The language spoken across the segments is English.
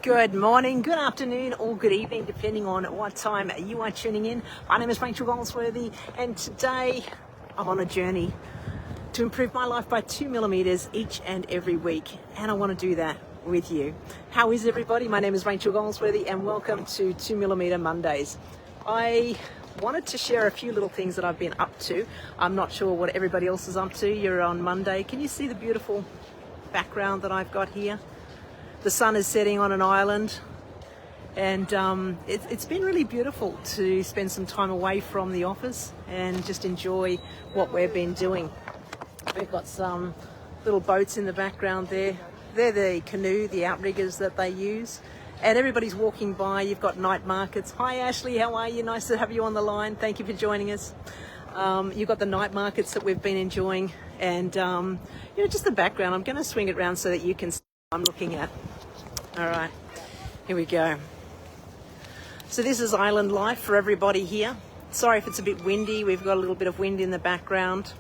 Good morning, good afternoon, or good evening, depending on what time you are tuning in. My name is Rachael and today I'm on a journey to improve my life by 2 millimeters each and every week, and I want to do that with you. How is everybody? My name is Rachael and welcome to 2 Millimeter Mondays. I wanted to share a few little things that I've been up to. I'm not sure what everybody else is up to. You're on Monday. Can you see the beautiful background that I've got here? The sun is setting on an island, and it's been really beautiful to spend some time away from the office and just enjoy what we've been doing. We've got some little boats in the background there. They're the canoe, the outriggers that they use. And everybody's walking by. You've got night markets. Hi Ashley, how are you? Nice to have you on the line. Thank you for joining us. You've got the night markets that we've been enjoying, and just the background. I'm going to swing it around so that you can see what I'm looking at. All right, here we go. So this is island life for everybody here. Sorry if it's a bit windy. We've got a little bit of wind in the background.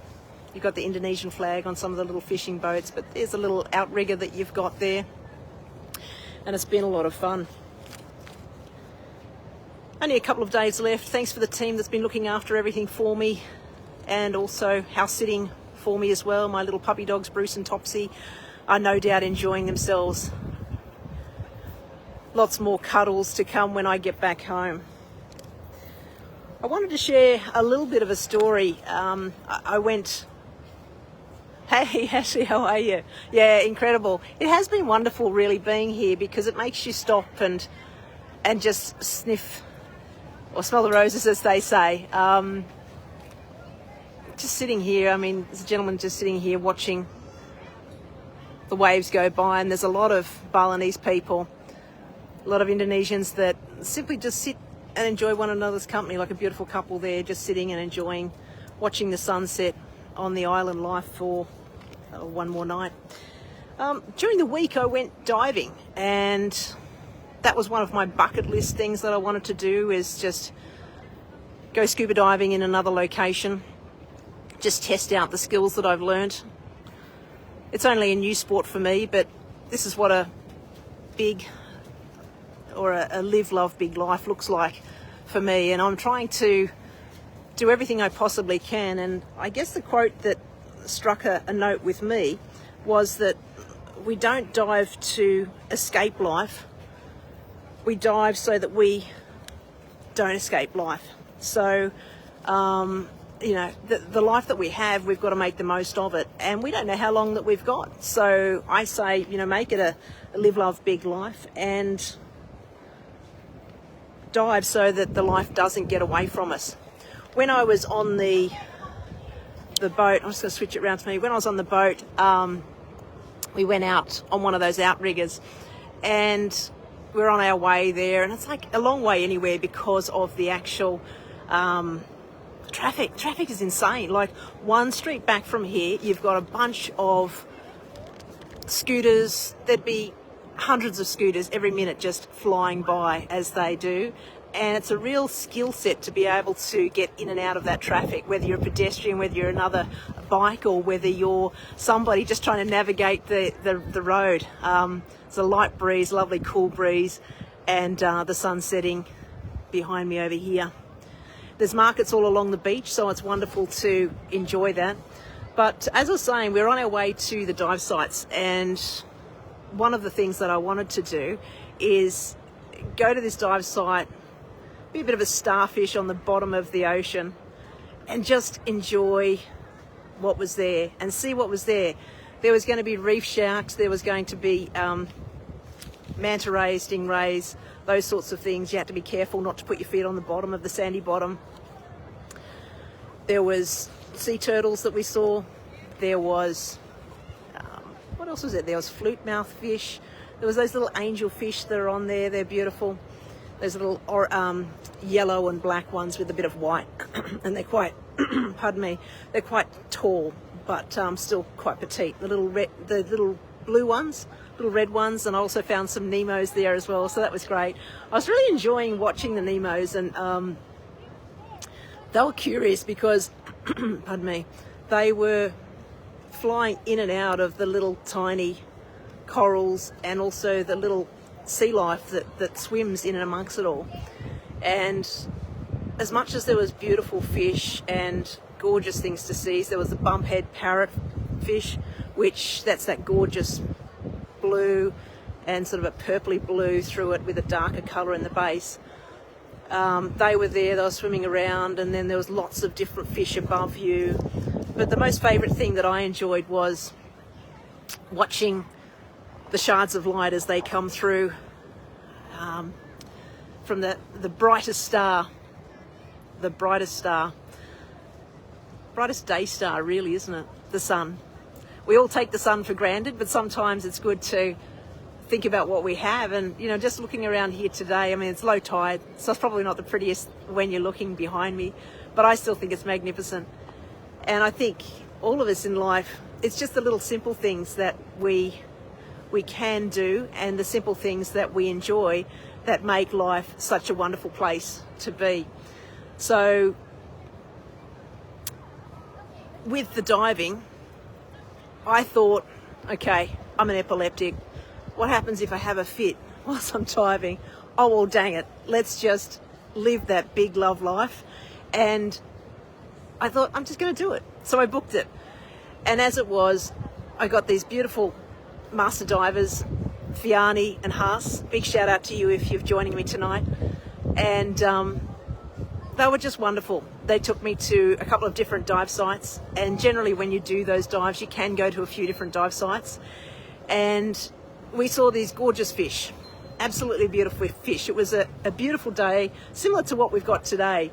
You've got the Indonesian flag on some of the little fishing boats, but there's a little outrigger that you've got there. And it's been a lot of fun. Only a couple of days left. Thanks for the team that's been looking after everything for me, and also house sitting for me as well. My little puppy dogs, Bruce and Topsy, are no doubt enjoying themselves. Lots more cuddles to come when I get back home. I wanted to share a little bit of a story. I went... Hey Ashley, how are you? Yeah, incredible. It has been wonderful really being here, because it makes you stop and just sniff or smell the roses, as they say. Just sitting here, there's a gentleman just sitting here watching the waves go by, and there's a lot of Balinese people, a lot of Indonesians that simply just sit and enjoy one another's company, like a beautiful couple there, just sitting and enjoying, watching the sunset on the island life for one more night. During the week I went diving, and that was one of my bucket list things that I wanted to do, is just go scuba diving in another location, just test out the skills that I've learned. It's only a new sport for me, but this is what a big, or a live, love, big life looks like for me, and I'm trying to do everything I possibly can. And I guess the quote that struck a note with me was that we don't dive to escape life, we dive so that we don't escape life. So the life that we have, we've got to make the most of it, and we don't know how long that we've got. So I say, make it a live, love, big life, and dive so that the life doesn't get away from us. When I was on the boat, I'm just going to switch it around to me. When I was on the boat, we went out on one of those outriggers, and we're on our way there, and it's like a long way anywhere because of the actual traffic. Traffic is insane. Like, one street back from here, you've got a bunch of scooters. There'd be hundreds of scooters every minute just flying by as they do. And it's a real skill set to be able to get in and out of that traffic, whether you're a pedestrian, whether you're another bike, or whether you're somebody just trying to navigate the road. It's a light breeze, lovely cool breeze, and the sun setting behind me over here. There's markets all along the beach, so it's wonderful to enjoy that. But as I was saying, we're on our way to the dive sites, and one of the things that I wanted to do is go to this dive site, be a bit of a starfish on the bottom of the ocean, and just enjoy what was there and see what was there. There was going to be reef sharks, there was going to be manta rays, stingrays, those sorts of things. You had to be careful not to put your feet on the bottom of the sandy bottom. There was sea turtles that we saw. There was, what else was it? There was flute mouth fish. There was those little angel fish that are on there. They're beautiful. Those little yellow and black ones with a bit of white, and they're quite, pardon me, they're quite tall, but still quite petite. The little blue ones, little red ones, and I also found some Nemos there as well, so that was great. I was really enjoying watching the Nemos, and they were curious because, pardon me, they were flying in and out of the little tiny corals, and also the little sea life that swims in and amongst it all. And as much as there was beautiful fish and gorgeous things to see, there was the bumphead parrot fish, which that's that gorgeous blue and sort of a purpley blue through it with a darker colour in the base. They were there, they were swimming around, and then there was lots of different fish above you. But the most favourite thing that I enjoyed was watching the shards of light as they come through from the brightest star, brightest day star really, isn't it? The sun. We all take the sun for granted, but sometimes it's good to think about what we have. And you know, just looking around here today, I mean, it's low tide, so it's probably not the prettiest when you're looking behind me, but I still think it's magnificent. And I think all of us in life, it's just the little simple things that we can do, and the simple things that we enjoy, that make life such a wonderful place to be. So with the diving, I thought, okay, I'm an epileptic. What happens if I have a fit whilst I'm diving? Oh, well, dang it. Let's just live that big love life. And I thought, I'm just going to do it. So I booked it. And as it was, I got these beautiful master divers, Fiani and Haas. Big shout out to you if you're joining me tonight. And they were just wonderful. They took me to a couple of different dive sites, and generally when you do those dives, you can go to a few different dive sites. And we saw these gorgeous fish, absolutely beautiful fish. It was a beautiful day, similar to what we've got today,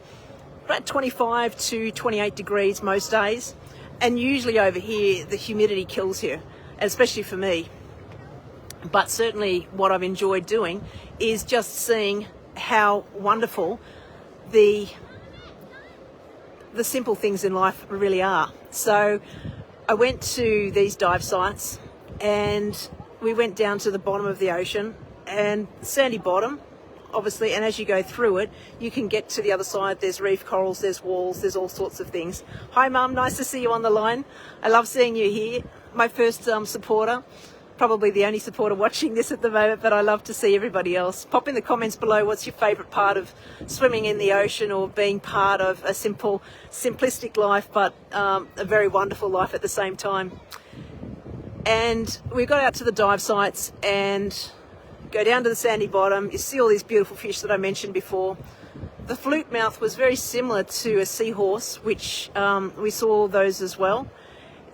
about 25 to 28 degrees most days. And usually over here, the humidity kills you, especially for me. But certainly what I've enjoyed doing is just seeing how wonderful the simple things in life really are. So I went to these dive sites, and we went down to the bottom of the ocean, and sandy bottom, obviously, and as you go through it, you can get to the other side. There's reef corals, there's walls, there's all sorts of things. Hi Mum, nice to see you on the line. I love seeing you here. My first supporter, probably the only supporter watching this at the moment, but I love to see everybody else. Pop in the comments below what's your favourite part of swimming in the ocean, or being part of a simplistic life, but a very wonderful life at the same time. And we got out to the dive sites and go down to the sandy bottom. You see all these beautiful fish that I mentioned before. The flute mouth was very similar to a seahorse, which we saw those as well.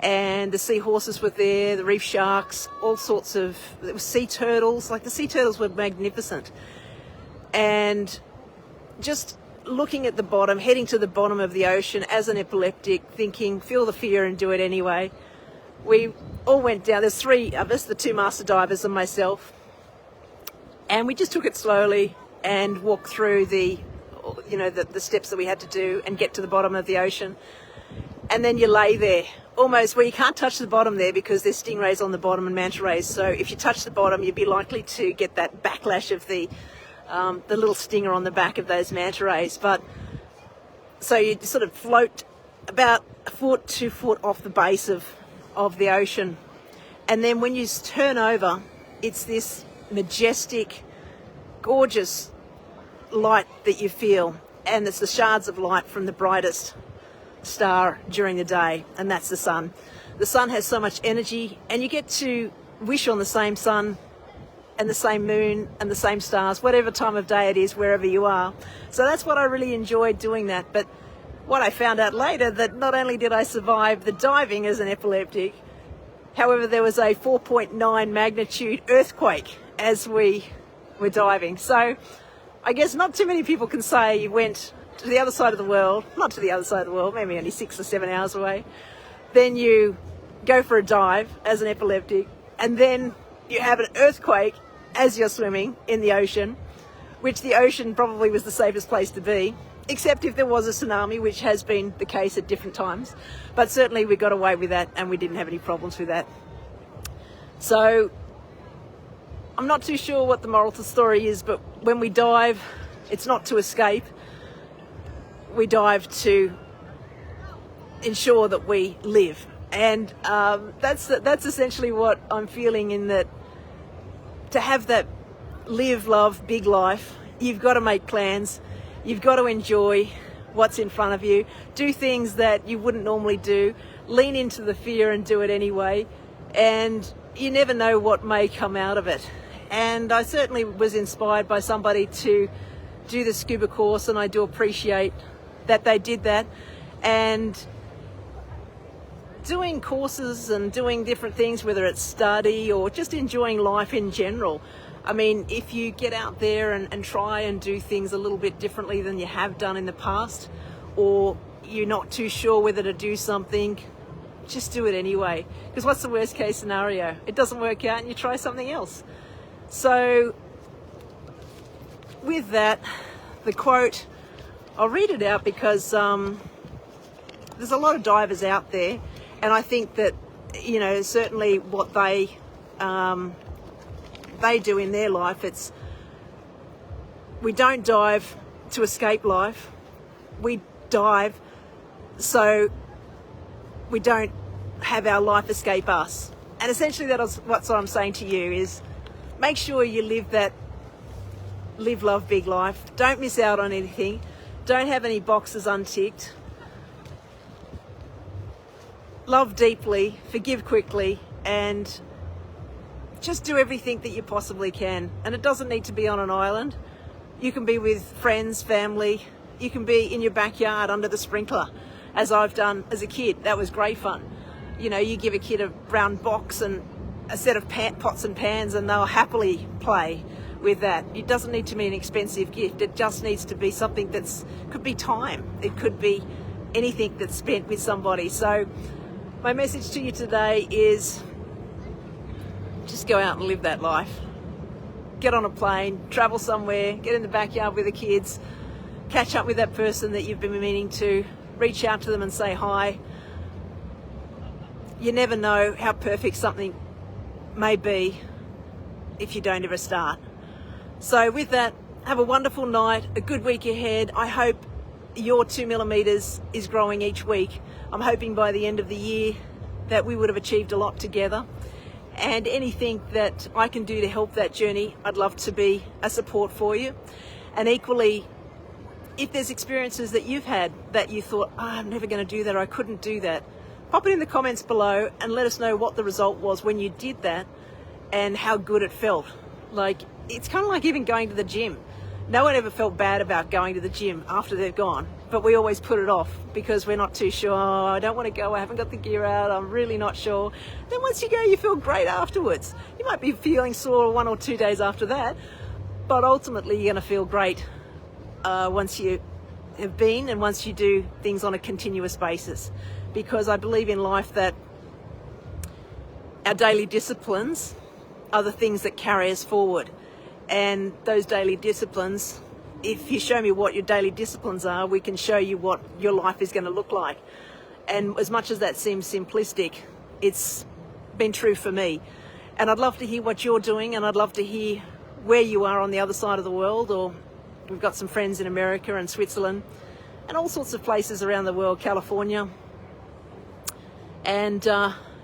And the seahorses were there, the reef sharks, all sorts of, there were sea turtles. Like, the sea turtles were magnificent. And just looking at the bottom, heading to the bottom of the ocean as an epileptic, thinking, feel the fear and do it anyway. We all went down. There's three of us, the two master divers and myself. And we just took it slowly and walked through the steps that we had to do and get to the bottom of the ocean. And then you lay there, almost where you can't touch the bottom there because there's stingrays on the bottom and manta rays. So if you touch the bottom, you'd be likely to get that backlash of the little stinger on the back of those manta rays. But so you sort of float about a foot, 2 foot off the base of the ocean. And then when you turn over, it's this majestic, gorgeous light that you feel. And it's the shards of light from the brightest star during the day, and that's the sun. The sun has so much energy, and you get to wish on the same sun and the same moon and the same stars, whatever time of day it is, wherever you are. So that's what I really enjoyed doing that. But what I found out later, that not only did I survive the diving as an epileptic, however, there was a 4.9 magnitude earthquake as we were diving. So I guess not too many people can say you went to the other side of the world, not to the other side of the world, maybe only 6 or 7 hours away. Then you go for a dive as an epileptic, and then you have an earthquake as you're swimming in the ocean, which the ocean probably was the safest place to be, except if there was a tsunami, which has been the case at different times. But certainly we got away with that, and we didn't have any problems with that. So I'm not too sure what the moral to the story is, but when we dive, it's not to escape. We dive to ensure that we live, and that's essentially what I'm feeling, in that to have that live, love, big life, you've got to make plans. You've got to enjoy what's in front of you. Do things that you wouldn't normally do. Lean into the fear and do it anyway. And you never know what may come out of it. And I certainly was inspired by somebody to do the scuba course, and I do appreciate that they did that. And doing courses and doing different things, whether it's study or just enjoying life in general. I mean, if you get out there and try and do things a little bit differently than you have done in the past, or you're not too sure whether to do something, just do it anyway. Because what's the worst case scenario? It doesn't work out and you try something else. So with that, the quote, I'll read it out because there's a lot of divers out there, and I think that, you know, certainly what they do in their life, it's, we don't dive to escape life, we dive so we don't have our life escape us. And essentially that's what I'm saying to you is, make sure you live that live, love, big life. Don't miss out on anything. Don't have any boxes unticked. Love deeply, forgive quickly, and just do everything that you possibly can. And it doesn't need to be on an island. You can be with friends, family. You can be in your backyard under the sprinkler, as I've done as a kid. That was great fun. You know, you give a kid a round box and a set of pots and pans, and they'll happily play with that. It doesn't need to be an expensive gift. It just needs to be something could be time. It could be anything that's spent with somebody. So my message to you today is, just go out and live that life. Get on a plane, travel somewhere, get in the backyard with the kids, catch up with that person that you've been meaning to, reach out to them and say hi. You never know how perfect something may be if you don't ever start. So with that, have a wonderful night, a good week ahead. I hope your 2 millimeters is growing each week. I'm hoping by the end of the year that we would have achieved a lot together. And anything that I can do to help that journey, I'd love to be a support for you. And equally, if there's experiences that you've had that you thought, I'm never going to do that, or I couldn't do that, pop it in the comments below and let us know what the result was when you did that and how good it felt. Like, it's kind of like even going to the gym. No one ever felt bad about going to the gym after they've gone, but we always put it off because we're not too sure. Oh, I don't want to go, I haven't got the gear out, I'm really not sure. Then once you go, you feel great afterwards. You might be feeling sore 1 or 2 days after that, but ultimately you're going to feel great once you have been and once you do things on a continuous basis. Because I believe in life that our daily disciplines are the things that carry us forward. And those daily disciplines, if you show me what your daily disciplines are, we can show you what your life is going to look like. And as much as that seems simplistic, it's been true for me. And I'd love to hear what you're doing, and I'd love to hear where you are on the other side of the world, or we've got some friends in America and Switzerland and all sorts of places around the world, California. And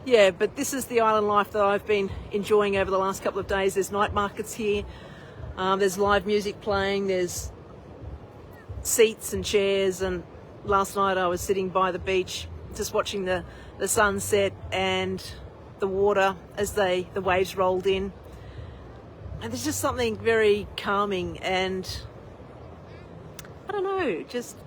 yeah, but this is the island life that I've been enjoying over the last couple of days. There's night markets here. There's live music playing, there's seats and chairs, and last night I was sitting by the beach just watching the sunset and the water as the waves rolled in. And there's just something very calming and, I don't know, just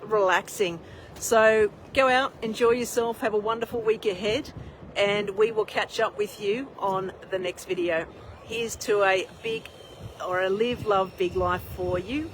relaxing. So go out, enjoy yourself, have a wonderful week ahead, and we will catch up with you on the next video. Here's to a live, love, big life for you.